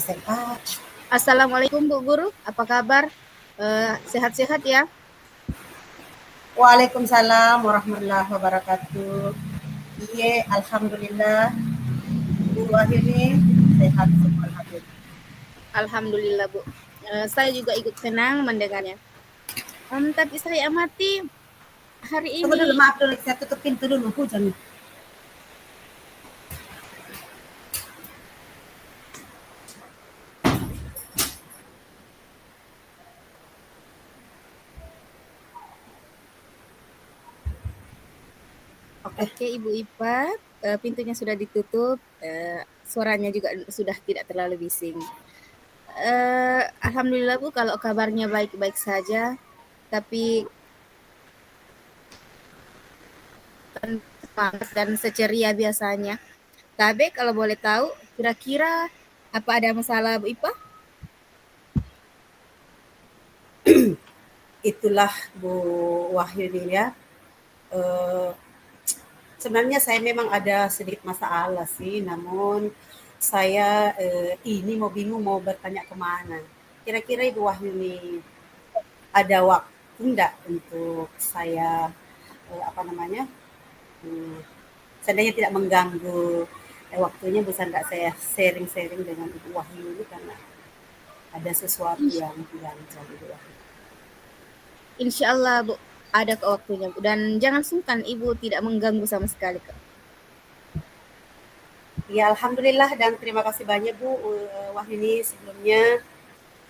SMA. Assalamualaikum Bu Guru, apa kabar? Sehat-sehat ya? Waalaikumsalam warahmatullahi wabarakatuh. Iya, alhamdulillah. Guru ini sehat semua alhamdulillah. Alhamdulillah Bu. Saya juga ikut senang mendengarnya. Tapi saya amati hari Tunggu dulu, ini. maaf dulu, saya tutup pintu dulu, hujan. Oke. Oke Ibu Ipa, pintunya sudah ditutup, suaranya juga sudah tidak terlalu bising. Alhamdulillah Bu, kalau kabarnya baik-baik saja, tapi semangat dan seceria biasanya. Tapi kalau boleh tahu, kira-kira apa ada masalah Bu Ipa? Itulah Bu Wahyuni ya. Eh, Sebenarnya saya memang ada sedikit masalah sih, namun saya ini mau bingung mau bertanya kemana. Kira-kira Ibu Wahyuni ada waktu enggak untuk saya apa namanya? Hmm, Seandainya tidak mengganggu waktunya, bisa enggak saya sharing-sharing dengan Ibu Wahyuni karena ada sesuatu yang ganjal Ibu Wahyuni. Insya Allah Bu, ada ke waktunya Bu. Dan jangan sungkan Ibu tidak mengganggu sama sekali Kak. Ya, alhamdulillah dan terima kasih banyak Bu Wahyuni sebelumnya.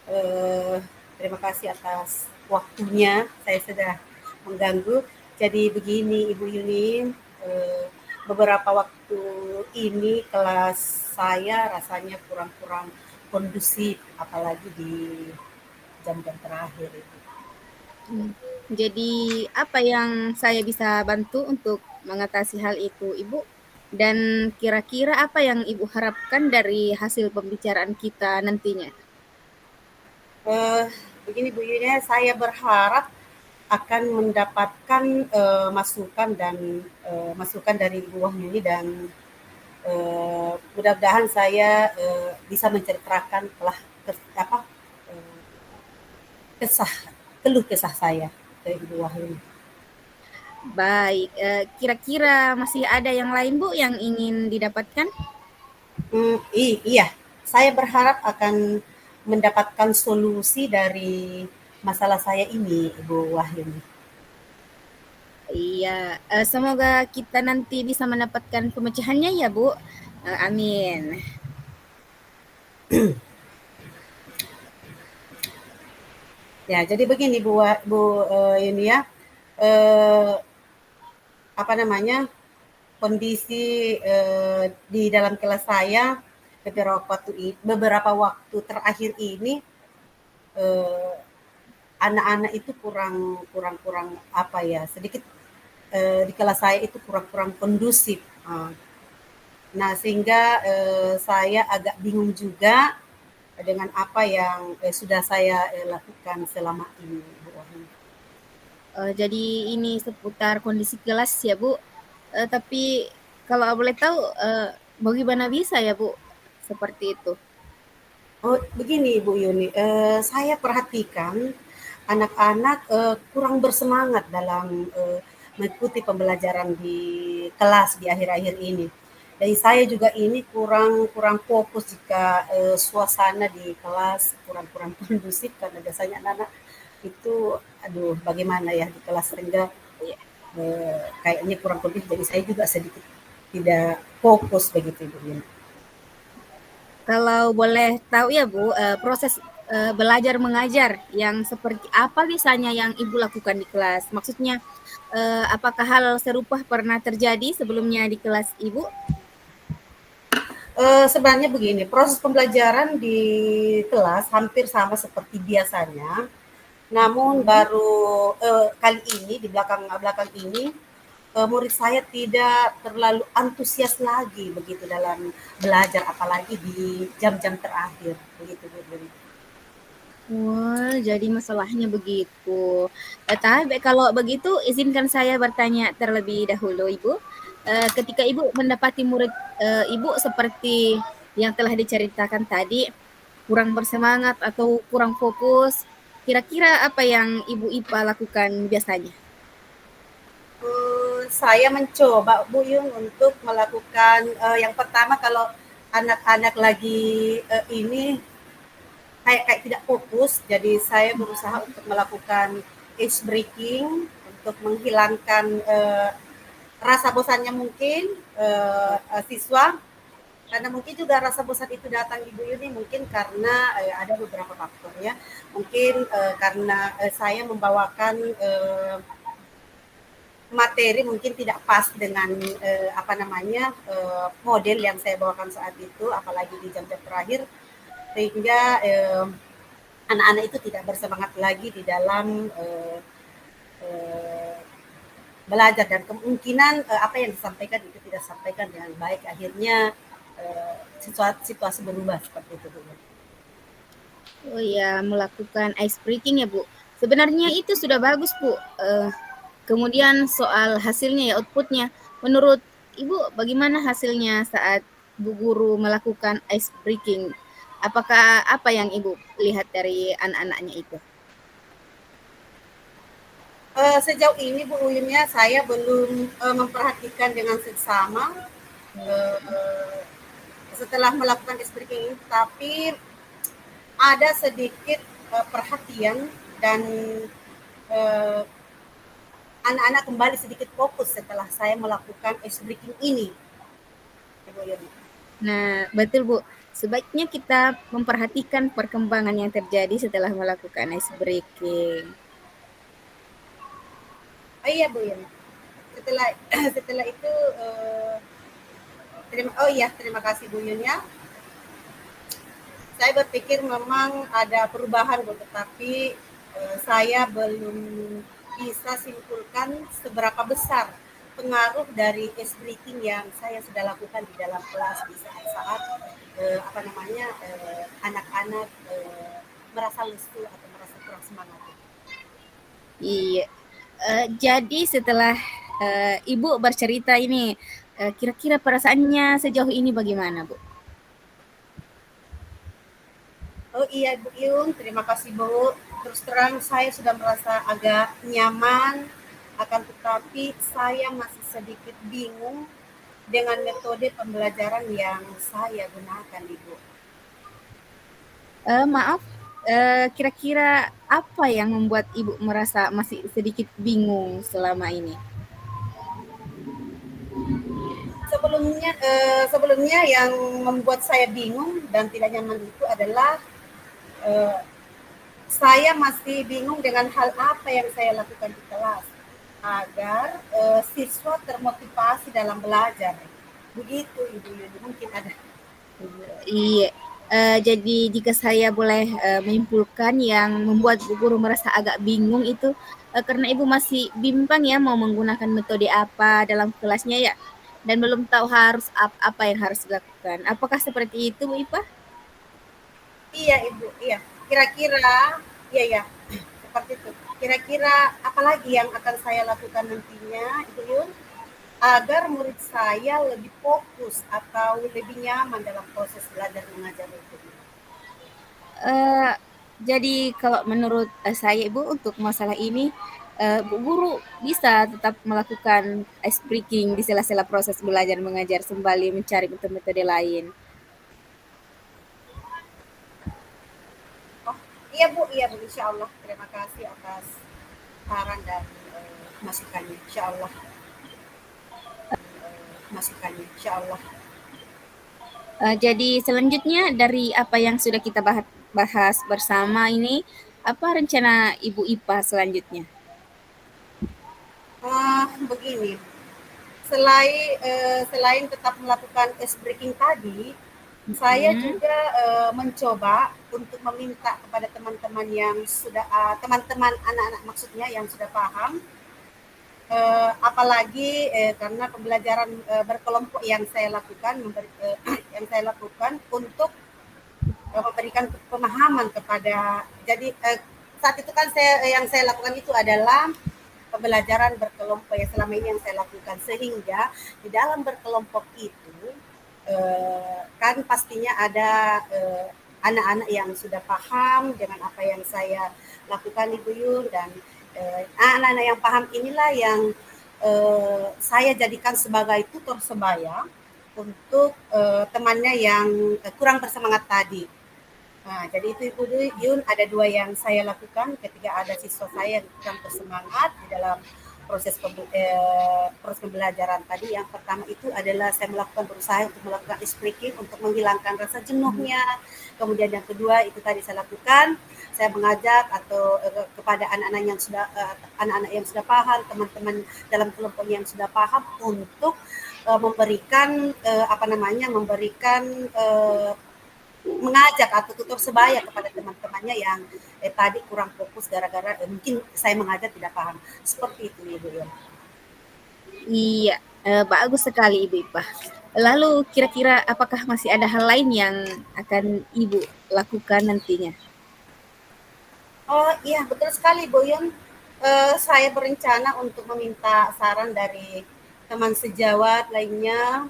Eh, Terima kasih atas waktunya. Saya sudah mengganggu. Jadi begini Ibu Yuni, eh, beberapa waktu ini kelas saya rasanya kurang-kurang kondusif, apalagi di jam-jam terakhir itu. Jadi apa yang saya bisa bantu untuk mengatasi hal itu Ibu? Dan kira-kira apa yang Ibu harapkan dari hasil pembicaraan kita nantinya? Eh, Begini Bu Yuni, saya berharap akan mendapatkan masukan dan masukan dari Ibu Wahyuni dan mudah-mudahan saya bisa menceritakan telah apa eh, kesah keluh kesah saya ke Ibu Wahyuni. Baik, kira-kira masih ada yang lain Bu yang ingin didapatkan? Iya, saya berharap akan mendapatkan solusi dari masalah saya ini, Ibu Wahyuni. Iya, semoga kita nanti bisa mendapatkan pemecahannya ya Bu. Amin. Ya, jadi begini Bu ini ya, eh, apa namanya kondisi di dalam kelas saya beberapa waktu terakhir ini eh, anak-anak itu kurang kurang kurang apa ya sedikit di kelas saya itu kurang-kurang kondusif. Nah, sehingga saya agak bingung juga dengan apa yang sudah saya lakukan selama ini, Bu Wahyu. Jadi ini seputar kondisi kelas ya Bu. Tapi kalau boleh tahu, bagaimana bisa ya Bu seperti itu? Oh, begini Bu Yuni, saya perhatikan anak-anak kurang bersemangat dalam mengikuti pembelajaran di kelas di akhir-akhir ini. Dari saya juga ini kurang kurang fokus jika suasana di kelas kurang-kurang kondusif karena biasanya anak-anak itu, aduh bagaimana ya di kelas sehingga kayaknya kurang kondusif. Jadi saya juga sedikit tidak fokus begitu Bu Yuni. Kalau boleh tahu ya Bu, proses belajar mengajar yang seperti apa misalnya yang Ibu lakukan di kelas? Maksudnya, apakah hal serupa pernah terjadi sebelumnya di kelas Ibu? Sebenarnya begini, proses pembelajaran di kelas hampir sama seperti biasanya, namun baru kali ini di belakang ini murid saya tidak terlalu antusias lagi begitu dalam belajar, apalagi di jam-jam terakhir begitu Bu. Wah, jadi masalahnya begitu. Tapi kalau begitu izinkan saya bertanya terlebih dahulu Ibu. Ketika Ibu mendapati murid Ibu seperti yang telah diceritakan tadi, kurang bersemangat atau kurang fokus, kira-kira apa yang Ibu IPA lakukan biasanya? Saya mencoba Bu Yung untuk melakukan, yang pertama kalau anak-anak lagi, ini kayak kayak tidak fokus, jadi saya berusaha untuk melakukan ice breaking untuk menghilangkan, rasa bosannya mungkin, siswa. Karena mungkin juga rasa bosan itu datang di Bu Yuni mungkin karena, ada beberapa faktor ya. Mungkin, karena, saya membawakan, materi mungkin tidak pas dengan apa namanya model yang saya bawakan saat itu, apalagi di jam-jam terakhir, sehingga anak-anak itu tidak bersemangat lagi di dalam eh, belajar dan kemungkinan apa yang disampaikan itu tidak disampaikan dengan baik, akhirnya situasi berubah seperti itu. Oh ya, melakukan ice breaking ya, Bu. Sebenarnya itu sudah bagus, Bu. Kemudian soal hasilnya ya, outputnya. Menurut Ibu, bagaimana hasilnya saat Bu Guru melakukan ice breaking? Apakah apa yang Ibu lihat dari anak-anaknya itu? Sejauh ini Bu Uyunnya saya belum memperhatikan dengan seksama eh, setelah melakukan speaking ini, tapi ada sedikit perhatian dan eh, anak-anak kembali sedikit fokus setelah saya melakukan ice breaking ini. Bu Uyun. Nah, betul Bu. Sebaiknya kita memperhatikan perkembangan yang terjadi setelah melakukan ice breaking. Oh iya Bu Uyun. Setelah setelah itu oh iya terima kasih Bu Uyun ya. Saya berpikir memang ada perubahan Bu, tetapi saya belum bisa simpulkan seberapa besar pengaruh dari ice breaking yang saya sudah lakukan di dalam kelas di saat-saat apa namanya anak-anak merasa lesu atau merasa kurang semangat. Iya. Jadi setelah Ibu bercerita ini, kira-kira perasaannya sejauh ini bagaimana, Bu? Oh iya Bu Yung, terima kasih Bu. Terus terang saya sudah merasa agak nyaman, akan tetapi saya masih sedikit bingung dengan metode pembelajaran yang saya gunakan Ibu. Maaf, kira-kira apa yang membuat Ibu merasa masih sedikit bingung selama ini? Sebelumnya yang membuat saya bingung dan tidak nyaman itu adalah eh, saya masih bingung dengan hal apa yang saya lakukan di kelas agar siswa termotivasi dalam belajar. Begitu Ibu Yuni, mungkin ada. Iya. Jadi jika saya boleh menyimpulkan yang membuat Bu Guru merasa agak bingung itu karena Ibu masih bimbang ya mau menggunakan metode apa dalam kelasnya ya, dan belum tahu harus apa yang harus dilakukan. Apakah seperti itu, Bu Ipa? Iya Ibu, iya. Kira-kira, iya ya, seperti itu. Kira-kira apalagi yang akan saya lakukan nantinya, Ibu Yun, agar murid saya lebih fokus atau lebih nyaman dalam proses belajar mengajar itu. Eh, jadi kalau menurut saya Ibu untuk masalah ini Bu Guru bisa tetap melakukan ice breaking di sela-sela proses belajar mengajar sembari mencari metode-metode lain. Oh, iya Bu, insya Allah. Terima kasih atas saran dan masukannya, insya Allah. Masukannya, insya Allah. Jadi selanjutnya dari apa yang sudah kita bahas bersama ini, apa rencana Ibu IPA selanjutnya? Begini, selain tetap melakukan ice breaking tadi, saya Hmm. juga mencoba untuk meminta kepada teman-teman yang sudah teman-teman anak-anak maksudnya yang sudah paham, apalagi karena pembelajaran berkelompok yang saya lakukan, yang saya lakukan untuk memberikan pemahaman kepada. Jadi saat itu kan yang saya lakukan itu adalah pembelajaran berkelompok yang selama ini yang saya lakukan, sehingga di dalam berkelompok itu kan pastinya ada anak-anak yang sudah paham dengan apa yang saya lakukan Ibu Yun, dan anak-anak yang paham inilah yang saya jadikan sebagai tutor sebaya untuk temannya yang kurang bersemangat tadi. Nah, jadi itu Ibu Yun, ada dua yang saya lakukan ketika ada siswa saya yang kurang bersemangat di dalam proses pembelajaran tadi. Yang pertama itu adalah saya berusaha untuk melakukan ice breaking untuk menghilangkan rasa jenuhnya. Kemudian yang kedua itu tadi saya lakukan, saya mengajak atau kepada anak-anak yang sudah paham, teman-teman dalam kelompok yang sudah paham untuk memberikan mengajak atau tutor sebaya kepada teman-temannya yang tadi kurang fokus gara-gara mungkin saya mengajar tidak paham. Seperti itu Ibu ya. Iya, bagus sekali Ibu Ipah. Lalu kira-kira apakah masih ada hal lain yang akan Ibu lakukan nantinya? Oh iya betul sekali Bu Yun. Saya berencana untuk meminta saran dari teman sejawat lainnya,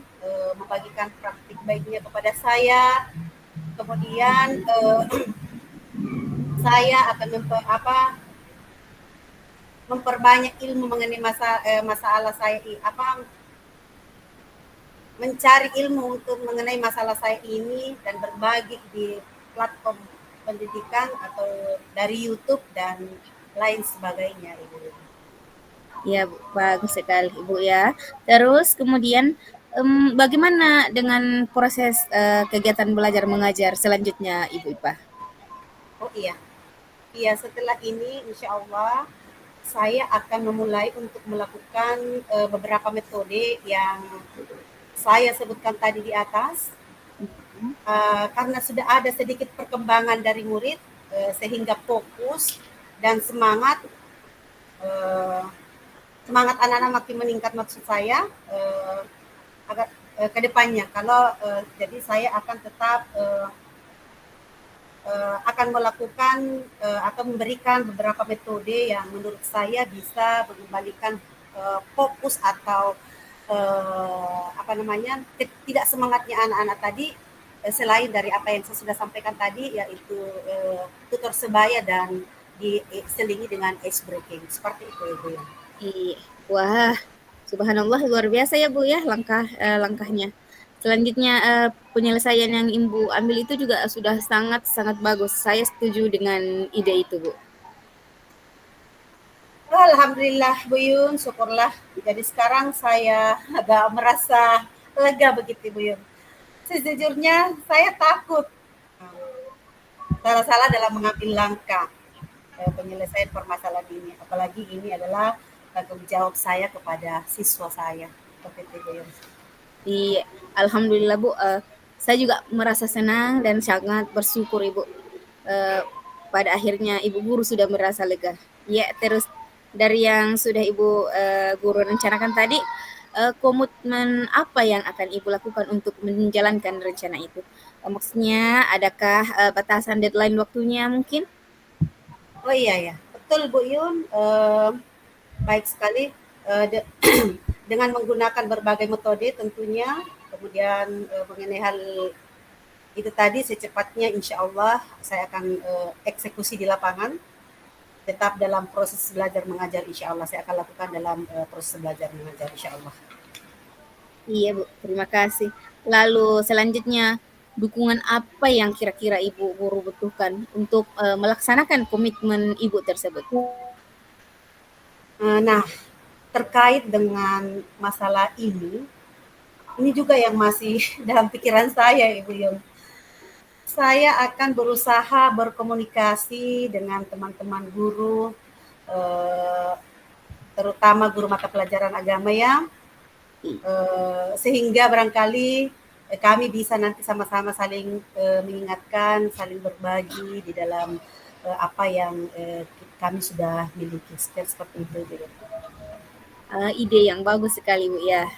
membagikan praktik baiknya kepada saya. Kemudian saya akan memperbanyak ilmu mengenai masalah saya mencari ilmu untuk mengenai masalah saya ini dan berbagi di platform pendidikan atau dari YouTube dan lain sebagainya Ibu. Ya, bagus sekali Ibu ya. Terus kemudian bagaimana dengan proses kegiatan belajar mengajar selanjutnya Ibu Ipah? Oh iya, iya setelah ini insya Allah saya akan memulai untuk melakukan beberapa metode yang saya sebutkan tadi di atas. Karena sudah ada sedikit perkembangan dari murid sehingga fokus dan semangat anak-anak makin meningkat, maksud saya agak ke depannya. Kalau jadi saya akan tetap akan melakukan atau memberikan beberapa metode yang menurut saya bisa mengembalikan fokus atau tidak semangatnya anak-anak tadi, selain dari apa yang saya sudah sampaikan tadi, yaitu tutor sebaya dan diselingi dengan ice breaking. Seperti itu Ibu ya. Wah, subhanallah luar biasa ya Bu ya langkahnya. Selanjutnya penyelesaian yang Ibu ambil itu juga sudah sangat bagus. Saya setuju dengan ide itu Bu. Alhamdulillah Bu Yun, syukurlah. Jadi sekarang saya agak merasa lega begitu Bu Yun. Sejujurnya saya takut salah-salah dalam mengambil langkah penyelesaian permasalahan ini. Apalagi ini adalah tanggung jawab saya kepada siswa saya. Seperti itu Bu Yun. Iya, alhamdulillah Bu. Saya juga merasa senang dan sangat bersyukur Ibu. Pada akhirnya Ibu guru sudah merasa lega. Ya, terus dari yang sudah Ibu guru rencanakan tadi, komitmen apa yang akan Ibu lakukan untuk menjalankan rencana itu? Maksudnya, adakah batasan deadline waktunya mungkin? Oh iya ya, betul Bu Yun. Baik sekali. Dengan menggunakan berbagai metode tentunya, kemudian mengenai hal itu tadi secepatnya insya Allah saya akan eksekusi di lapangan, tetap dalam proses belajar mengajar insya Allah saya akan lakukan dalam proses belajar mengajar insya Allah. Iya Bu, terima kasih. Lalu selanjutnya, dukungan apa yang kira-kira Ibu guru butuhkan untuk melaksanakan komitmen Ibu tersebut? Nah, terkait dengan masalah ini juga yang masih dalam pikiran saya Ibu Yun. Saya akan berusaha berkomunikasi dengan teman-teman guru, terutama guru mata pelajaran agama ya, sehingga barangkali kami bisa nanti sama-sama saling mengingatkan, saling berbagi di dalam apa yang kami sudah miliki. Seperti itu. Ide yang bagus sekali Bu ya.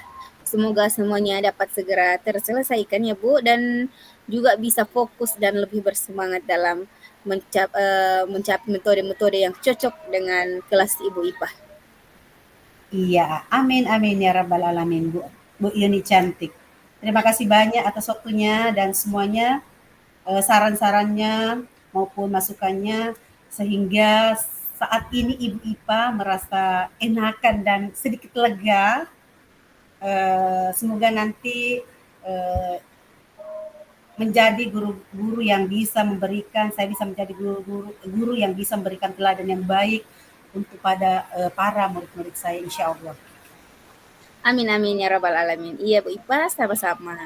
Semoga semuanya dapat segera terselesaikan ya Bu, dan juga bisa fokus dan lebih bersemangat dalam mencapai metode-metode yang cocok dengan kelas Ibu Ipah. Iya, amin amin ya rabbal alamin Bu Yuni cantik. Terima kasih banyak atas waktunya dan semuanya. saran-sarannya maupun masukannya, sehingga saat ini Ibu IPA merasa enakan dan sedikit lega. Semoga nanti eh, menjadi guru-guru yang bisa memberikan, saya bisa menjadi guru yang bisa memberikan teladan yang baik untuk pada para murid-murid saya, insya Allah. Amin amin ya rabbal alamin. Iya Bu Ipa, sama-sama.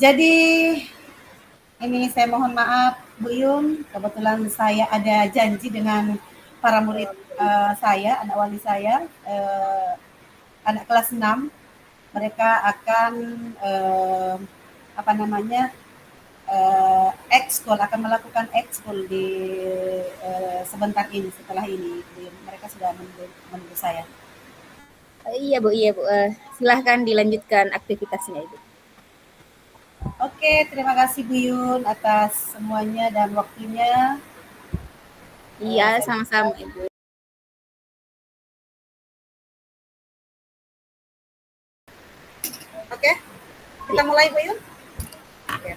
Jadi ini saya mohon maaf Bu Yun, kebetulan saya ada janji dengan para murid saya, anak wali saya, anak kelas 6. Mereka akan apa namanya ekskul, akan melakukan ekskul di sebentar ini, setelah ini mereka sudah menunggu saya. Iya Bu. Silahkan dilanjutkan aktivitasnya Ibu. Oke, terima kasih Bu Yun atas semuanya dan waktunya. Iya, Saya sama-sama Ibu. Oke, kita mulai Bu Yun. Oke.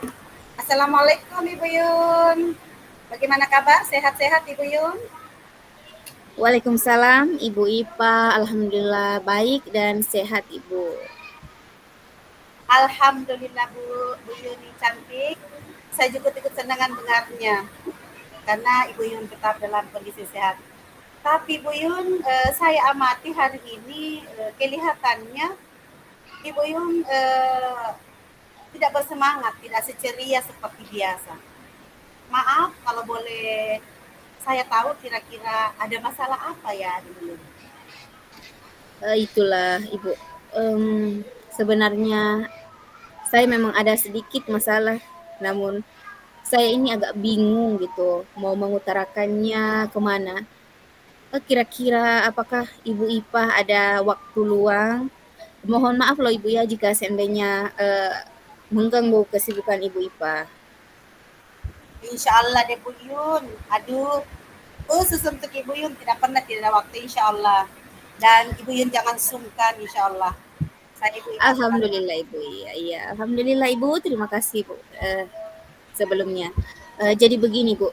Assalamualaikum Ibu Yun. Bagaimana kabar? Sehat-sehat Ibu Yun? Waalaikumsalam Ibu Ipa, alhamdulillah baik dan sehat Ibu. Alhamdulillah Bu Yuni cantik. Saya juga ikut senang dengarnya karena Ibu Yun tetap dalam kondisi sehat. Tapi Bu Yun, saya amati hari ini kelihatannya Ibu Yun tidak bersemangat, tidak seceria seperti biasa. Maaf kalau boleh saya tahu kira-kira ada masalah apa ya Ibu Yun? Itulah Ibu. Sebenarnya saya memang ada sedikit masalah, namun saya ini agak bingung gitu mau mengutarakannya kemana. Kira-kira apakah Ibu Ipa ada waktu luang? Mohon maaf loh Ibu ya jika seandainya mengganggu kesibukan Ibu Ipa. Insya Allah deh Bu Yun. Aduh, khusus untuk Ibu Yun tidak pernah tidak ada waktu insya Allah. Dan Ibu Yun jangan sungkan insya Allah. Saya Ibu Ipa selalu. Alhamdulillah Ibu. Iya. Alhamdulillah Ibu. Terima kasih Bu. Sebelumnya. Jadi begini Bu.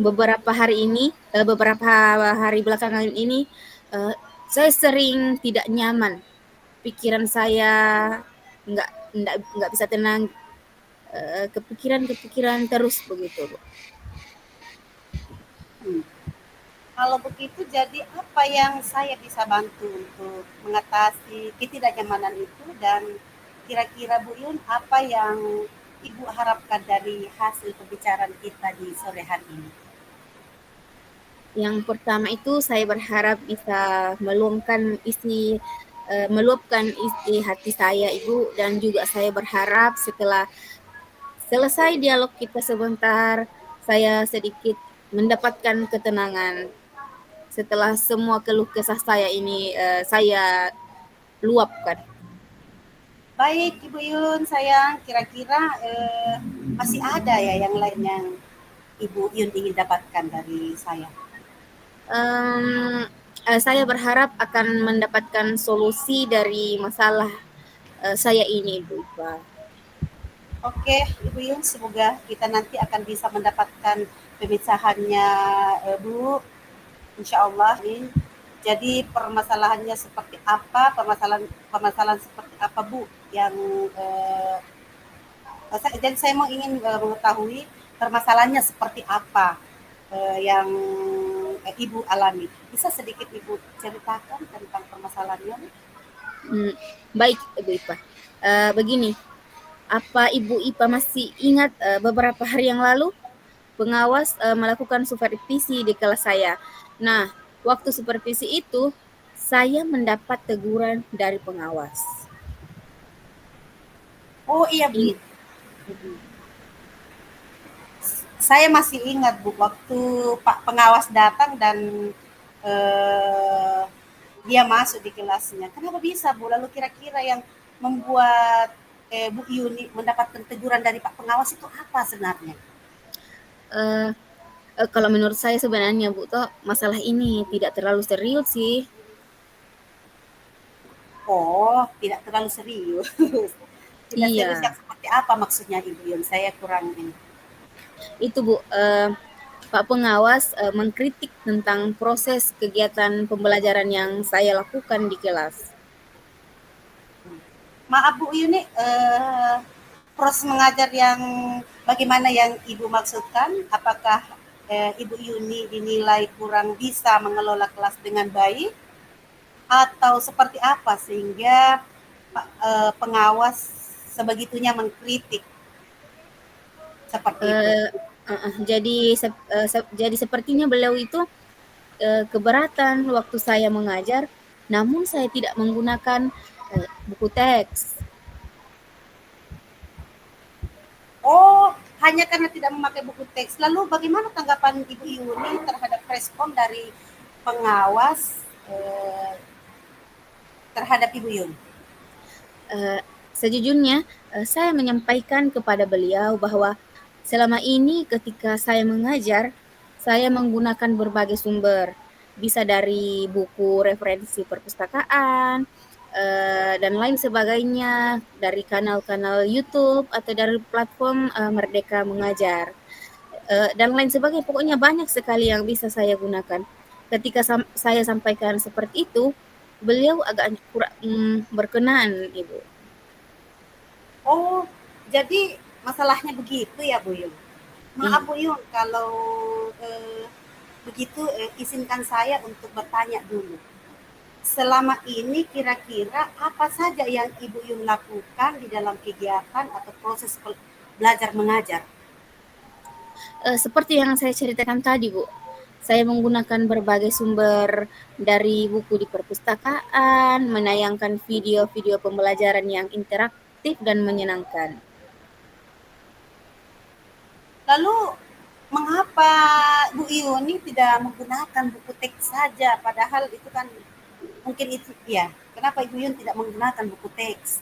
Beberapa hari belakangan ini, saya sering tidak nyaman. Pikiran saya nggak bisa tenang. Kepikiran terus begitu Bu. Kalau begitu jadi apa yang saya bisa bantu untuk mengatasi ketidaknyamanan itu dan kira-kira Bu Yun apa yang Ibu harapkan dari hasil pembicaraan kita di sore hari ini? Yang pertama itu saya berharap bisa meluapkan isi hati saya Ibu, dan juga saya berharap setelah selesai dialog kita sebentar, saya sedikit mendapatkan ketenangan setelah semua keluh kesah saya ini saya luapkan. Baik Ibu Yun, sayang, kira-kira masih ada ya yang lain yang Ibu Yun ingin dapatkan dari saya? Saya berharap akan mendapatkan solusi dari masalah saya ini, Ibu Ipa. Oke, Ibu Yun, semoga kita nanti akan bisa mendapatkan pemecahannya, Bu. Insya Allah. Jadi permasalahannya seperti apa? Permasalahan seperti apa, Bu? Yang jadi saya mau ingin mengetahui permasalahannya seperti apa yang Ibu alami. Bisa sedikit Ibu ceritakan tentang permasalahannya? Baik, Ibu Ipa. Begini, apa Ibu Ipa masih ingat beberapa hari yang lalu pengawas melakukan supervisi di kelas saya. Nah, waktu supervisi itu saya mendapat teguran dari pengawas. Oh iya Bu. Saya masih ingat Bu, waktu Pak pengawas datang dan dia masuk di kelasnya. Kenapa bisa Bu? Lalu kira-kira yang membuat Bu Yuni mendapatkan teguran dari Pak pengawas itu apa sebenarnya? Kalau menurut saya sebenarnya Bu, toh masalah ini tidak terlalu serius sih. Oh, tidak terlalu serius. Tidak Iya. serius yang seperti seperti apa maksudnya Ibu Yun? Saya kurang ini. Itu Bu, Pak Pengawas mengkritik tentang proses kegiatan pembelajaran yang saya lakukan di kelas. Maaf Bu Yun nih, proses mengajar yang bagaimana yang Ibu maksudkan? Apakah Ibu Yuni dinilai kurang bisa mengelola kelas dengan baik atau seperti apa sehingga pengawas sebegitunya mengkritik seperti itu? Eh, jadi sepertinya beliau itu keberatan waktu saya mengajar, namun saya tidak menggunakan buku teks. Oh, hanya karena tidak memakai buku teks. Lalu bagaimana tanggapan Ibu Yuni terhadap respon dari pengawas terhadap Ibu Yun? Sejujurnya, saya menyampaikan kepada beliau bahwa selama ini ketika saya mengajar, saya menggunakan berbagai sumber, bisa dari buku referensi perpustakaan, dan lain sebagainya, dari kanal-kanal YouTube atau dari platform Merdeka Mengajar, dan lain sebagainya. Pokoknya banyak sekali yang bisa saya gunakan. Ketika saya sampaikan seperti itu, beliau agak kurang berkenan, Ibu. Oh, jadi masalahnya begitu ya Bu Yun. Maaf I- Bu Yun, kalau begitu izinkan saya untuk bertanya dulu. Selama ini kira-kira apa saja yang Ibu Yun lakukan di dalam kegiatan atau proses belajar mengajar? Seperti yang saya ceritakan tadi, Bu, saya menggunakan berbagai sumber dari buku di perpustakaan, menayangkan video-video pembelajaran yang interaktif dan menyenangkan. Lalu mengapa Bu Yuni tidak menggunakan buku teks saja? Padahal itu kan mungkin itu ya. Kenapa Ibu Yun tidak menggunakan buku teks?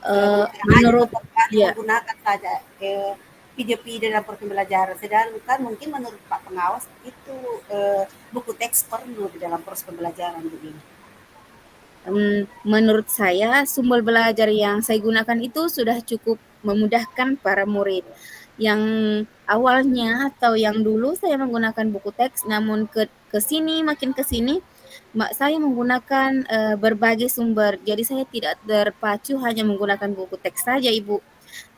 Bukan hanya Menurut ya, menggunakan saja video-video dalam pembelajaran. Sedangkan mungkin menurut Pak Pengawas itu buku teks perlu di dalam proses pembelajaran Bu Yun. menurut saya sumber belajar yang saya gunakan itu sudah cukup memudahkan para murid. Yang awalnya atau yang dulu saya menggunakan buku teks, namun ke sini makin ke sini saya menggunakan berbagai sumber. Jadi saya tidak terpacu hanya menggunakan buku teks saja, Ibu.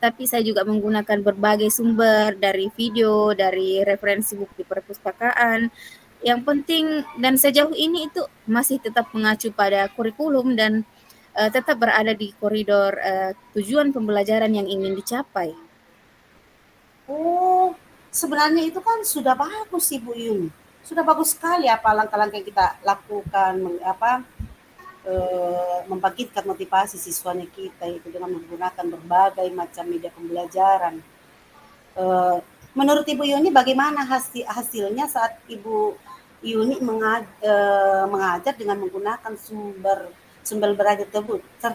Tapi saya juga menggunakan berbagai sumber dari video, dari referensi buku di perpustakaan. Yang penting dan sejauh ini itu masih tetap mengacu pada kurikulum dan tetap berada di koridor tujuan pembelajaran yang ingin dicapai. Oh, sebenarnya itu kan sudah bagus sih Bu Yun. Sudah bagus sekali apa langkah-langkah yang kita lakukan, membangkitkan motivasi siswanya kita itu dengan menggunakan berbagai macam media pembelajaran. Eh, Menurut Ibu Yuni bagaimana hasilnya saat Ibu Yuni mengajar dengan menggunakan sumber sumber belajar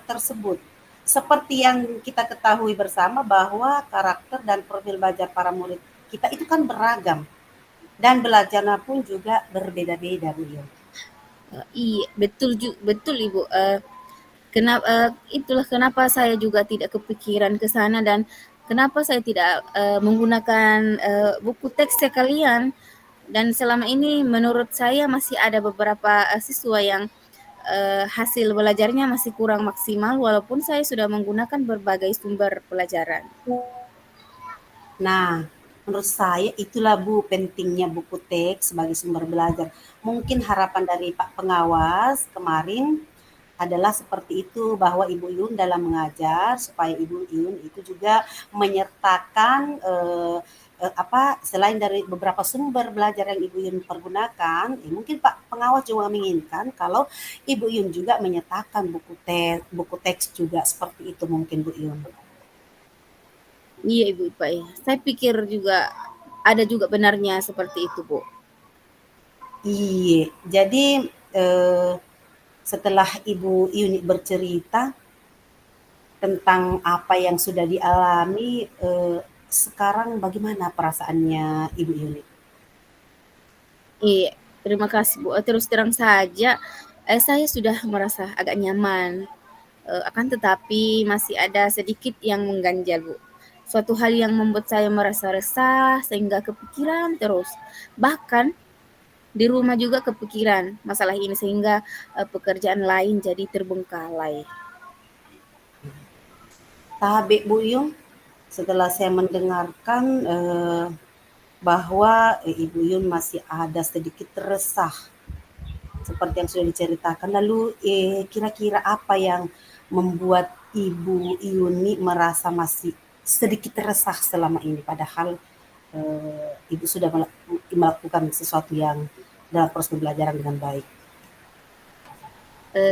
tersebut? Seperti yang kita ketahui bersama bahwa karakter dan profil belajar para murid kita itu kan beragam dan belajarnya pun juga berbeda-beda, Bu Yun. Iya, betul Ibu. Itulah kenapa saya juga tidak kepikiran ke sana dan kenapa saya tidak menggunakan buku teks sekalian. Dan selama ini menurut saya masih ada beberapa siswa yang hasil belajarnya masih kurang maksimal walaupun saya sudah menggunakan berbagai sumber pelajaran. Nah, menurut saya itulah Bu pentingnya buku teks sebagai sumber belajar. Mungkin harapan dari Pak Pengawas kemarin adalah seperti itu bahwa Ibu Yun dalam mengajar supaya Ibu Yun itu juga menyertakan apa selain dari beberapa sumber belajar yang Ibu Yun pergunakan, mungkin Pak Pengawas juga menginginkan kalau Ibu Yun juga menyertakan buku teks juga seperti itu mungkin Bu Yun. Iya Ibu Ipa ya. Saya pikir juga ada juga benarnya seperti itu Bu. Iya, jadi eh, setelah Ibu Yuni bercerita tentang apa yang sudah dialami, sekarang bagaimana perasaannya Ibu Yuni? Iya, terima kasih Bu. Terus terang saja saya sudah merasa agak nyaman Akan tetapi masih ada sedikit yang mengganjal, Bu. Suatu hal yang membuat saya merasa resah sehingga kepikiran terus. Bahkan di rumah juga kepikiran masalah ini sehingga pekerjaan lain jadi terbengkalai. Tabe Bu Yung, setelah saya mendengarkan bahwa Ibu Yun masih ada sedikit resah seperti yang sudah diceritakan. Lalu kira-kira apa yang membuat Ibu Yuni merasa masih sedikit resah selama ini, padahal Ibu sudah melakukan sesuatu yang dalam proses pembelajaran dengan baik.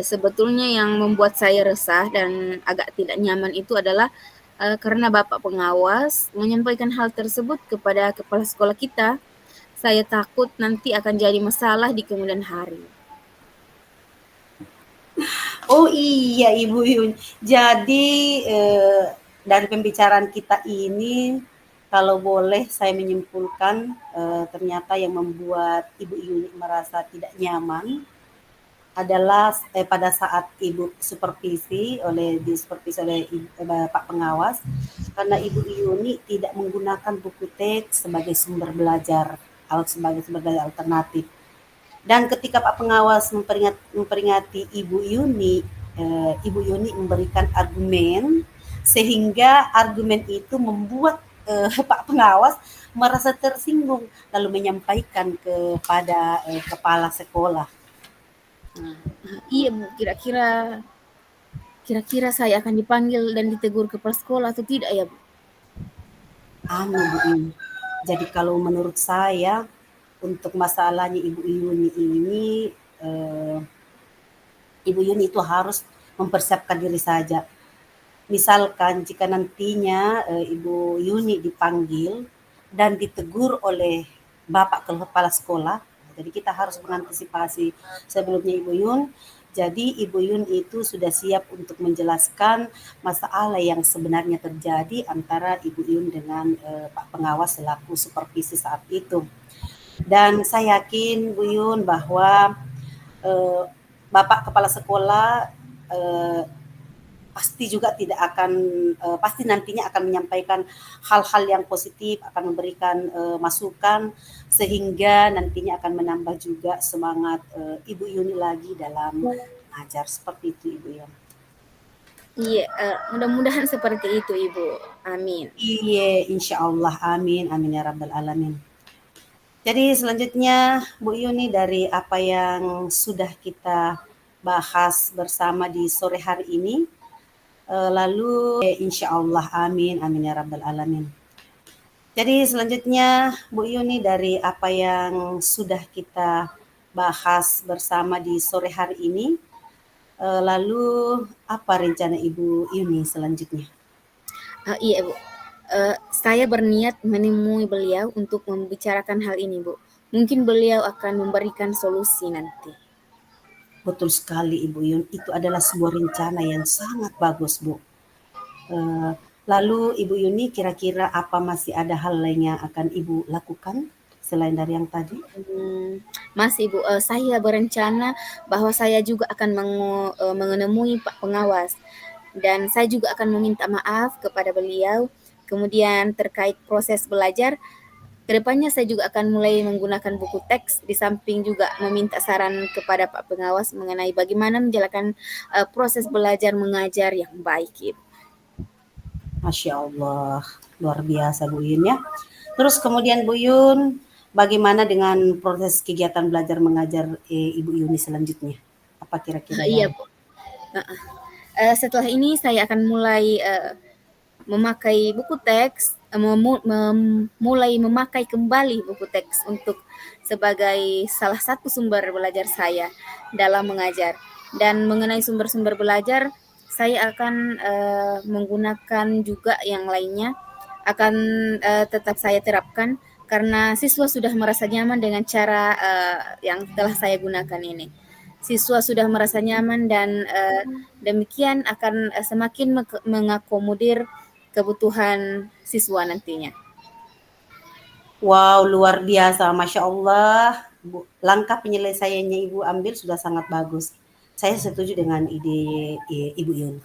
Sebetulnya yang membuat saya resah dan agak tidak nyaman itu adalah karena Bapak pengawas menyampaikan hal tersebut kepada kepala sekolah kita. Saya takut nanti akan jadi masalah di kemudian hari. Oh iya Ibu Yun, jadi dari pembicaraan kita ini, kalau boleh saya menyimpulkan, ternyata yang membuat Ibu Yuni merasa tidak nyaman adalah pada saat Ibu disupervisi oleh Bapak pengawas, karena Ibu Yuni tidak menggunakan buku teks sebagai sumber belajar sebagai sumber belajar alternatif. Dan ketika Pak pengawas memperingati Ibu Yuni memberikan argumen sehingga argumen itu membuat Pak pengawas merasa tersinggung lalu menyampaikan kepada kepala sekolah. Iya Bu, kira-kira saya akan dipanggil dan ditegur kepala sekolah atau tidak ya Bu? Anu Bu Yuni. Jadi kalau menurut saya untuk masalahnya Ibu Yuni ini eh, Ibu Yuni itu harus mempersiapkan diri saja. Misalkan jika nantinya Ibu Yuni dipanggil dan ditegur oleh Bapak kepala sekolah, jadi kita harus mengantisipasi sebelumnya Ibu Yun. Jadi Ibu Yun itu sudah siap untuk menjelaskan masalah yang sebenarnya terjadi antara Ibu Yun dengan Pak pengawas selaku supervisi saat itu. Dan saya yakin Bu Yun bahwa eh, Bapak kepala sekolah eh, pasti juga tidak akan pasti nantinya akan menyampaikan hal-hal yang positif, akan memberikan masukan sehingga nantinya akan menambah juga semangat Ibu Yuni lagi dalam mengajar seperti itu Ibu Yuni. Iya, mudah-mudahan seperti itu Ibu. Amin. Iya, insya Allah, amin, amin ya rabbal alamin. Jadi selanjutnya Bu Yuni dari apa yang sudah kita bahas bersama di sore hari ini, lalu insya Allah amin, amin ya rabbal alamin. Jadi selanjutnya Bu Yuni dari apa yang sudah kita bahas bersama di sore hari ini, lalu apa rencana Ibu Yuni selanjutnya? Iya Bu, saya berniat menemui beliau untuk membicarakan hal ini Bu. Mungkin beliau akan memberikan solusi nanti. Betul sekali Ibu Yun, itu adalah sebuah rencana yang sangat bagus Bu. Eh, Lalu Ibu Yuni kira-kira apa masih ada hal lain yang akan Ibu lakukan selain dari yang tadi? Masih Bu, saya berencana bahwa saya juga akan menemui Pak Pengawas dan saya juga akan meminta maaf kepada beliau. Kemudian terkait proses belajar, kedepannya saya juga akan mulai menggunakan buku teks di samping juga meminta saran kepada Pak Pengawas mengenai bagaimana menjalankan proses belajar mengajar yang baik. Gitu. Masya Allah, luar biasa Bu Yun ya. Terus kemudian Bu Yun, bagaimana dengan proses kegiatan belajar mengajar Ibu Yuni selanjutnya? Apa kira-kira Iya yang Bu. Setelah ini saya akan mulai memakai buku teks, mulai memakai kembali buku teks untuk sebagai salah satu sumber belajar saya dalam mengajar. Dan mengenai sumber-sumber belajar, saya akan menggunakan juga yang lainnya, akan tetap saya terapkan karena siswa sudah merasa nyaman dengan cara yang telah saya gunakan ini. Siswa sudah merasa nyaman dan demikian akan semakin mengakomodir kebutuhan siswa nantinya. wow, luar biasa, Masya Allah. Langkah penyelesaiannya Ibu ambil sudah sangat bagus. saya setuju dengan ide Ibu Yun.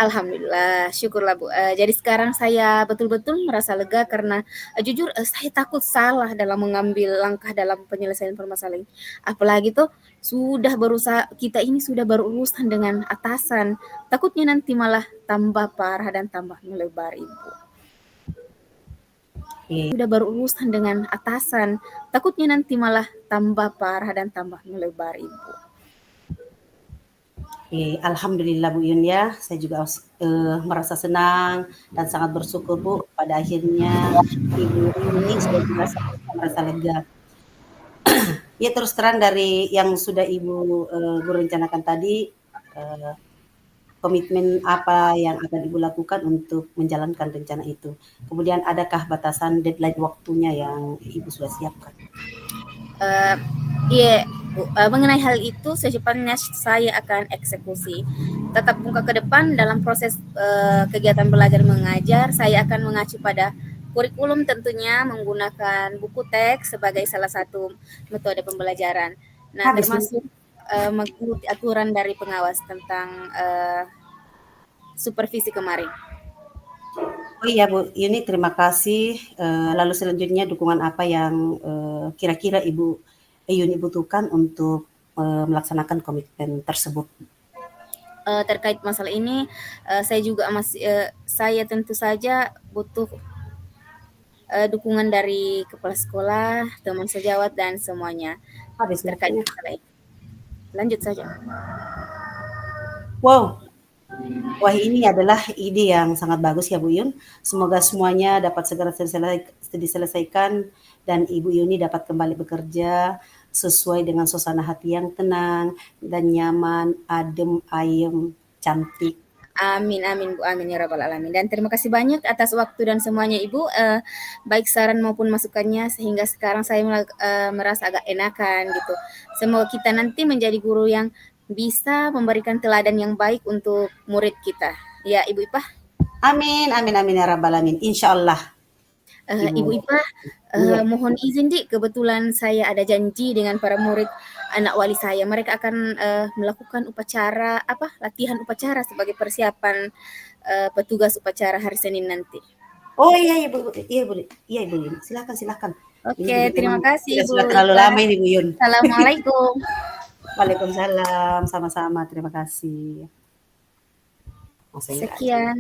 Alhamdulillah, syukurlah Bu. Jadi sekarang saya betul-betul merasa lega karena jujur saya takut salah dalam mengambil langkah dalam penyelesaian permasalahan. Apalagi tuh sudah berusaha kita ini sudah berurusan dengan atasan, takutnya nanti malah tambah parah dan tambah melebar Ibu. Oke, Sudah berurusan dengan atasan, takutnya nanti malah tambah parah dan tambah melebar Ibu. oke. Alhamdulillah Bu Yun ya, saya juga merasa senang dan sangat bersyukur Bu, pada akhirnya Ibu ini sudah jelas merasa lega. Ya terus terang dari yang sudah Ibu rencanakan tadi, eee, komitmen apa yang akan Ibu lakukan untuk menjalankan rencana itu? Kemudian adakah batasan deadline waktunya yang Ibu sudah siapkan? Eee, iya, Bu, mengenai hal itu secepatnya saya akan eksekusi. Tetap muka ke depan dalam proses, kegiatan belajar mengajar, saya akan mengacu pada kurikulum tentunya menggunakan buku teks sebagai salah satu metode pembelajaran. Nah, Habis Bu. termasuk, mengikuti aturan dari pengawas tentang, supervisi kemarin. Oh iya Bu Yuni, terima kasih. Lalu selanjutnya dukungan apa yang kira-kira Ibu Yuni butuhkan untuk melaksanakan komitmen tersebut? Terkait masalah ini, saya tentu saja butuh dukungan dari kepala sekolah, teman sejawat, dan semuanya Habis terkait waktunya. masalah ini. Lanjut saja. Wow, wah ini adalah ide yang sangat bagus ya Bu Yun. Semoga semuanya dapat segera diselesaikan dan Ibu Yuni dapat kembali bekerja sesuai dengan suasana hati yang tenang dan nyaman, adem, ayem, cantik. Amin, amin Bu, amin ya rabbal alamin. Dan terima kasih banyak atas waktu dan semuanya Ibu, baik saran maupun masukannya sehingga sekarang saya merasa agak enakan gitu. Semoga kita nanti menjadi guru yang bisa memberikan teladan yang baik untuk murid kita. Ya Ibu Ipah. Amin, amin, amin ya rabbal alamin. Insya Allah, Ibu. Ibu Ipah, Iya. mohon izin Dik, kebetulan saya ada janji dengan para murid anak wali saya. Mereka akan melakukan upacara latihan upacara sebagai persiapan petugas upacara hari Senin nanti. Oh iya, iya, Bu, iya, Bu, iya, Ibu Yun. Silakan, silakan. Ini Oke, juga memang terima kasih sudah Ibu sudah terlalu Ipah. lama ini Bu Yun. Assalamualaikum. Waalaikumsalam, sama-sama, terima kasih. Oh, saya nggak ada. Sekian.